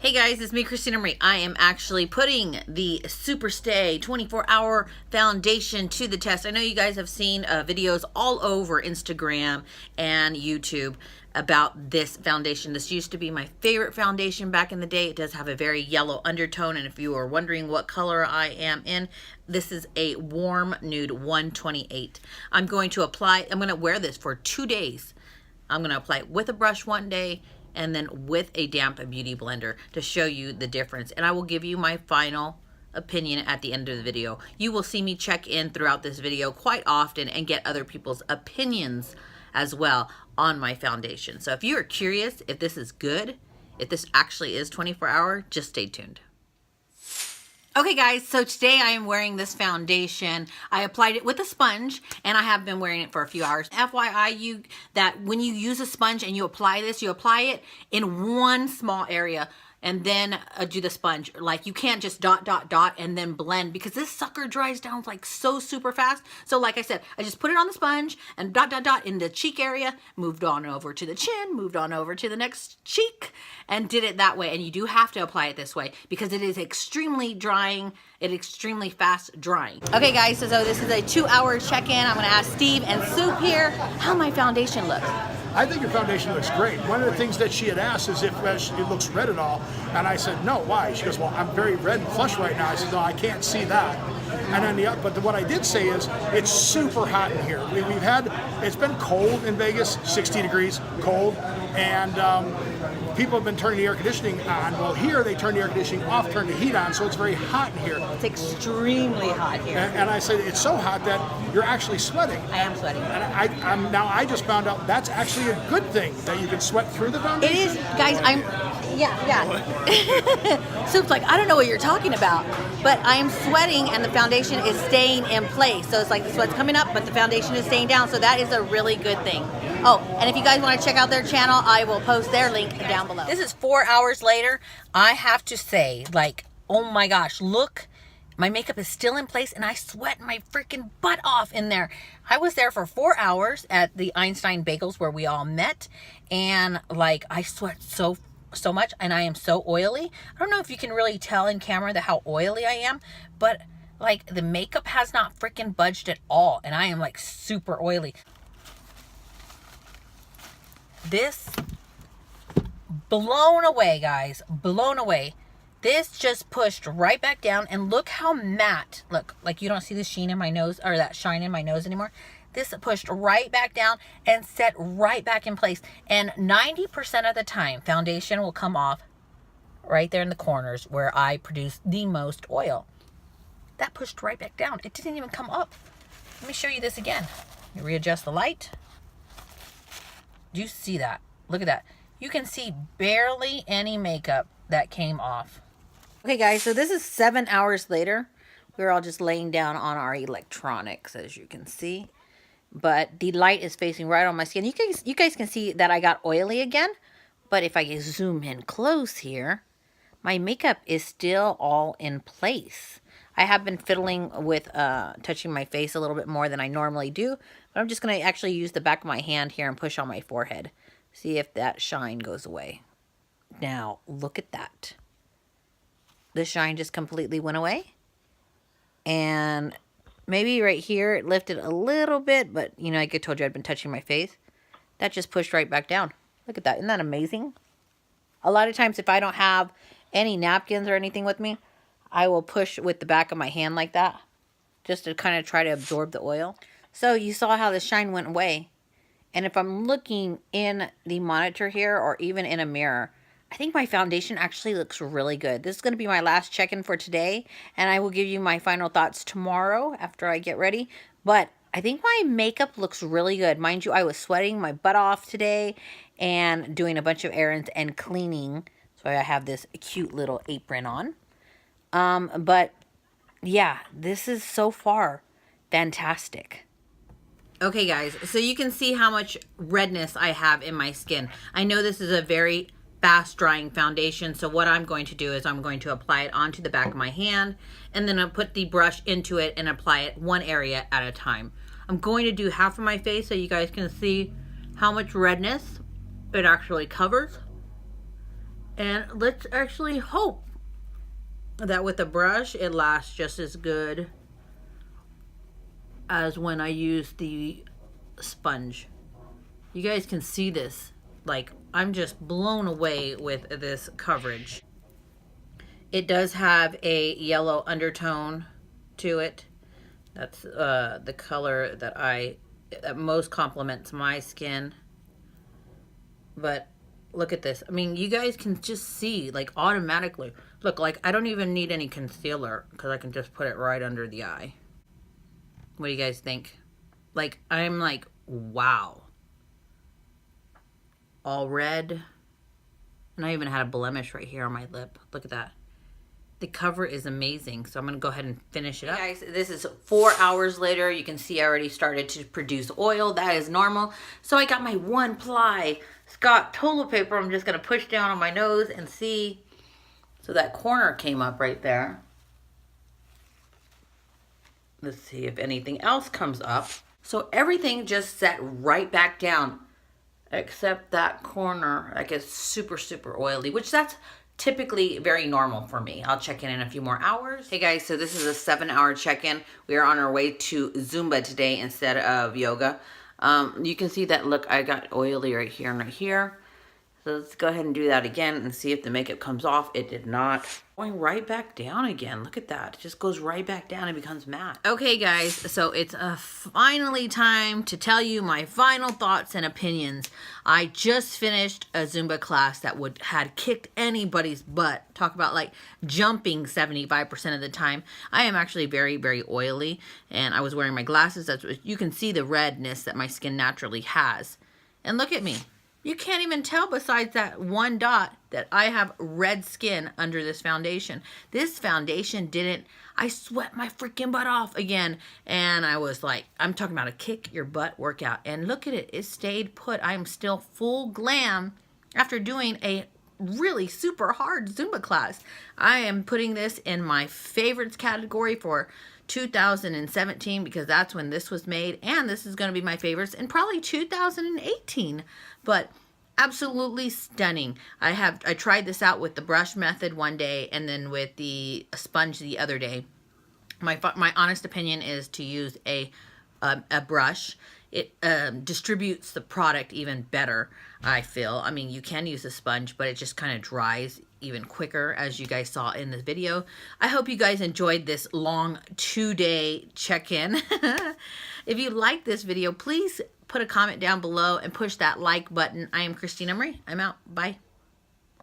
Hey guys, it's me, Christina Marie. I am actually putting the Super Stay 24-hour foundation to the test. I know you guys have seen videos all over Instagram and YouTube about this foundation. This used to be my favorite foundation back in the day. It does have a very yellow undertone, and if you are wondering what color I am in, this is a warm nude 128. I'm going to wear this for 2 days. I'm going to apply it with a brush one day and then with a damp beauty blender to show you the difference. And I will give you my final opinion at the end of the video. You will see me check in throughout this video quite often and get other people's opinions as well on my foundation. So if you are curious if this is good, if this actually is 24-hour, just stay tuned. Okay guys, so today I am wearing this foundation. I applied it with a sponge and I have been wearing it for a few hours. FYI, that when you use a sponge and you apply this, you apply it in one small area and then do the sponge. Like, you can't just dot, dot, dot and then blend, because this sucker dries down like so super fast. So like I said, I just put it on the sponge and dot, dot, dot in the cheek area, moved on over to the chin, moved on over to the next cheek, and did it that way. And you do have to apply it this way because it is extremely drying. It's extremely fast drying. Okay guys, so this is a 2-hour check-in. I'm gonna ask Steve and Soup here how my foundation looks. I think your foundation looks great. One of the things that she had asked is if it looks red at all, and I said, no, why? She goes, well, I'm very red and flush right now. I said, no, I can't see that. And then what I did say is, it's super hot in here. It's been cold in Vegas, 60 degrees, cold, and people have been turning the air conditioning on. Well, here they turn the air conditioning off, turn the heat on, so it's very hot in here. It's extremely hot here. And I said, it's so hot that you're actually sweating. I am sweating. And now I just found out that's actually a good thing, that you can sweat through the foundation. It is, guys. Soup's like, I don't know what you're talking about, but I am sweating and the foundation is staying in place. So it's like the sweat's coming up, but the foundation is staying down. So that is a really good thing. Oh, and if you guys want to check out their channel, I will post their link down below. This is 4 hours later. I have to say, like, oh my gosh, look. My makeup is still in place and I sweat my freaking butt off in there. I was there for 4 hours at the Einstein Bagels where we all met, and like, I sweat so much and I am so oily. I don't know if you can really tell in camera how oily I am, but like, the makeup has not freaking budged at all and I am like super oily. This, blown away guys, blown away. This just pushed right back down, and look how matte. Look, like, you don't see the sheen in my nose, or that shine in my nose anymore. This pushed right back down and set right back in place. And 90% of the time, foundation will come off right there in the corners where I produce the most oil. That pushed right back down. It didn't even come up. Let me show you this again. You readjust the light. Do you see that? Look at that. You can see barely any makeup that came off. Okay guys, so this is 7 hours later. We're all just laying down on our electronics, as you can see. But the light is facing right on my skin. You guys can see that I got oily again. But if I zoom in close here, my makeup is still all in place. I have been fiddling with touching my face a little bit more than I normally do. But I'm just going to actually use the back of my hand here and push on my forehead. See if that shine goes away. Now, look at that. The shine just completely went away. And maybe right here it lifted a little bit, but you know, like I told you, I'd been touching my face. That just pushed right back down. Look at that. Isn't that amazing? A lot of times if I don't have any napkins or anything with me, I will push with the back of my hand like that, just to kind of try to absorb the oil. So you saw how the shine went away. And if I'm looking in the monitor here, or even in a mirror, I think my foundation actually looks really good. This is going to be my last check-in for today, and I will give you my final thoughts tomorrow after I get ready. But I think my makeup looks really good. Mind you, I was sweating my butt off today and doing a bunch of errands and cleaning. So I have this cute little apron on. But yeah, this is so far fantastic. Okay guys, so you can see how much redness I have in my skin. I know this is a very fast drying foundation, so what I'm going to do is I'm going to apply it onto the back of my hand, and then I'll put the brush into it and apply it one area at a time. I'm going to do half of my face so you guys can see how much redness it actually covers. And let's actually hope that with the brush, it lasts just as good as when I use the sponge. You guys can see this. Like, I'm just blown away with this coverage. It does have a yellow undertone to it. That's the color that most complements my skin. But look at this. I mean, you guys can just see, like, automatically. Look, like, I don't even need any concealer because I can just put it right under the eye. What do you guys think? Like, I'm like, wow. All red. And I even had a blemish right here on my lip. Look at that. The cover is amazing. So I'm going to go ahead and finish it up. Guys, this is 4 hours later. You can see I already started to produce oil. That is normal. So I got my 1-ply Scott toilet paper. I'm just going to push down on my nose and see. So that corner came up right there. Let's see if anything else comes up. So everything just set right back down. Except that corner, like, it's super, super oily, which that's typically very normal for me. I'll check in a few more hours. Hey guys, so this is a 7-hour check-in. We are on our way to Zumba today instead of yoga. You can see that, look, I got oily right here and right here. So let's go ahead and do that again and see if the makeup comes off. It did not. Going right back down again. Look at that. It just goes right back down and becomes matte. Okay, guys. So it's finally time to tell you my final thoughts and opinions. I just finished a Zumba class that had kicked anybody's butt. Talk about, like, jumping 75% of the time. I am actually very, very oily. And I was wearing my glasses. You can see the redness that my skin naturally has. And look at me. You can't even tell besides that one dot that I have red skin under this foundation. This foundation I sweat my freaking butt off again. And I was like, I'm talking about a kick your butt workout. And look at it. It stayed put. I'm still full glam after doing a really super hard Zumba class. I am putting this in my favorites category for 2017 because that's when this was made, and this is going to be my favorites in probably 2018. But absolutely stunning. I tried this out with the brush method one day and then with the sponge the other day. My honest opinion is to use a brush. It distributes the product even better, I feel. I mean, you can use a sponge, but it just kind of dries even quicker, as you guys saw in this video. I hope you guys enjoyed this long 2-day check-in. If you liked this video, please put a comment down below and push that like button. I am Christina Marie. I'm out. Bye.